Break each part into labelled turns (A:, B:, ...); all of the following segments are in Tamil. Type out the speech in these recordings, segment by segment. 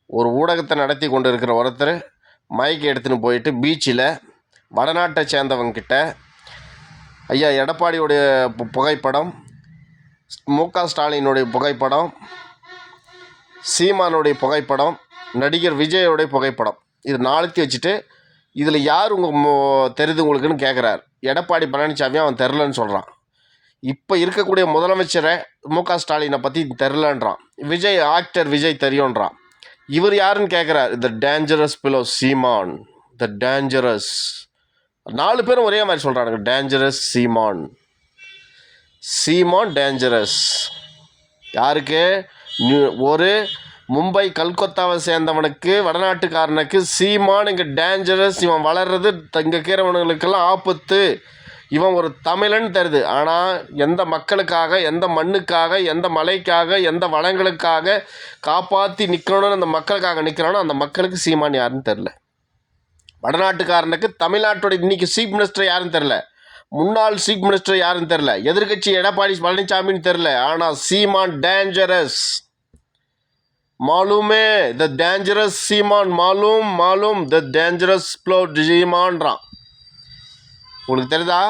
A: ஒரு ஊடகத்தை நடத்தி கொண்டு இருக்கிற ஒருத்தர் மைக் எடுத்துன்னு போயிட்டு பீச்சில் வடநாட்டை சேர்ந்தவங்கிட்ட ஐயா எடப்பாடியுடைய புகைப்படம், மு.க. ஸ்டாலினுடைய புகைப்படம், சீமானுடைய புகைப்படம், நடிகர் விஜயோடைய புகைப்படம், இது 4 வச்சுட்டு இதில் யார் தெரியுது உங்களுக்குன்னு கேட்குறாரு. எடப்பாடி பழனிசாமி அவன் தெரிலன்னு சொல்கிறான். இப்போ இருக்கக்கூடிய முதலமைச்சரை மு.க. ஸ்டாலினை பற்றி தெரிலன்றான். விஜய் ஆக்டர் விஜய் தெரியுன்றான். இவர் யாருன்னு கேட்குறார். த டேஞ்சரஸ் பிலோ சீமான், த டேஞ்சரஸ். 4 பேரும் ஒரே மாதிரி சொல்கிறானுங்க, டேஞ்சரஸ் சீமான், சீமான் டேஞ்சரஸ். யாருக்கு? ஒரு மும்பை கல்கத்தாவை சேர்ந்தவனுக்கு, வடநாட்டுக்காரனுக்கு சீமான் இங்கே டேஞ்சரஸ், இவன் வளர்றது இங்கே இருக்கிறவனுங்களுக்கெல்லாம் ஆபத்து, இவன் ஒரு தமிழன் தருது. ஆனால் எந்த மக்களுக்காக, எந்த மண்ணுக்காக, எந்த மலைக்காக, எந்த வளங்களுக்காக காப்பாற்றி நிற்கணும்னு அந்த மக்களுக்காக நிற்கிறானோ அந்த மக்களுக்கு சீமான் யாருன்னு தெரில. வடநாட்டுக்காரனுக்கு தமிழ்நாட்டுடைய இன்றைக்கி சீஃப் மினிஸ்டர் யாருன்னு தெரில, முன்னாள் சீஃப் மினிஸ்டர் யாருன்னு தெரில, எதிர்கட்சி எடப்பாடி பழனிசாமின்னு தெரில. ஆனால் சீமான் டேஞ்சரஸ். மாலூமே த டேஞ்சரஸ் சீமான், மாலூம் மாலூம் த டேஞ்சரஸ் ப்ளோ சீமான்றான். உங்களுக்கு தெரியுதா?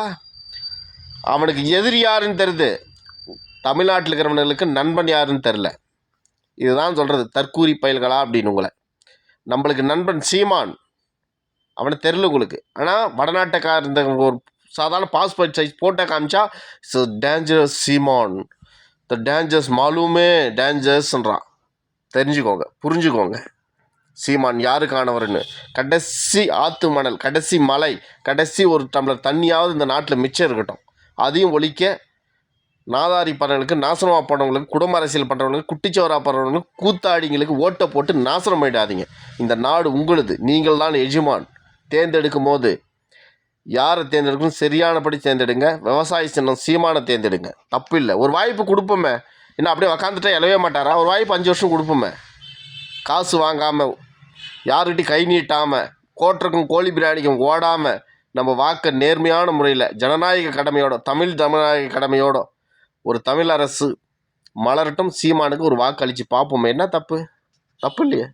A: அவனுக்கு எதிரி யாருன்னு தெரியுது, தமிழ்நாட்டில் இருக்கிறவனுக்கு நண்பன் யாருன்னு தெரில. இதுதான் சொல்கிறது தற்கூரி பயல்களா அப்படின்னு உங்களை. நம்மளுக்கு நண்பன் சீமான், அவனை தெரில உங்களுக்கு. ஆனால் வடநாட்டுக்கார இந்த ஒரு சாதாரண பாஸ்போர்ட் சைஸ் போட்டோ காமிச்சா டேஞ்சரஸ் சீமான், த டேஞ்சரஸ் மாலூமே டேஞ்சரஸ்ன்றான். தெரிஞ்சுக்கோங்க, புரிஞ்சுக்கோங்க சீமான் யாருக்கானவர்னு. கடைசி ஆற்று மணல், கடைசி மலை, கடைசி ஒரு டம்ளர் தண்ணியாவது இந்த நாட்டில் மிச்சம் இருக்கட்டும். அதையும் ஒழிக்க நாதாரி பறவங்களுக்கு, நாசனமாக போனவங்களுக்கு, குடும்ப அரசியல் பண்ணுறவங்களுக்கு, குட்டிச்சோரா பறவங்களுக்கு, கூத்தாடிங்களுக்கு ஓட்டை போட்டு நாசனம் பண்ணிடாதீங்க. இந்த நாடு உங்களுது, நீங்கள் தான் எஜமான். தேர்ந்தெடுக்கும் போது யாரை தேர்ந்தெடுக்கணும் சரியானபடி தேர்ந்தெடுங்க. விவசாய சின்னம் சீமானை தேர்ந்தெடுங்க, தப்பு இல்லை. ஒரு வாய்ப்பு கொடுப்போமே, இன்னும் அப்படியே உக்காந்துட்டா எழவே மாட்டாரா? ஒரு வாய்ப்பு 5 வருஷம் கொடுப்போமே, காசு வாங்காமல், யாருக்கிட்டையும் கை நீட்டாமல், கோட்டருக்கும் கோழி பிரியாணிக்கும் ஓடாமல், நம்ம வாக்க நேர்மையான முறையில் ஜனநாயக கடமையோட, தமிழ் ஜனநாயக கடமையோட ஒரு தமிழ் அரசு மலரட்டும். சீமானுக்கு ஒரு வாக்கு அளித்து பார்ப்போமே. என்ன தப்பு? தப்பு இல்லையே.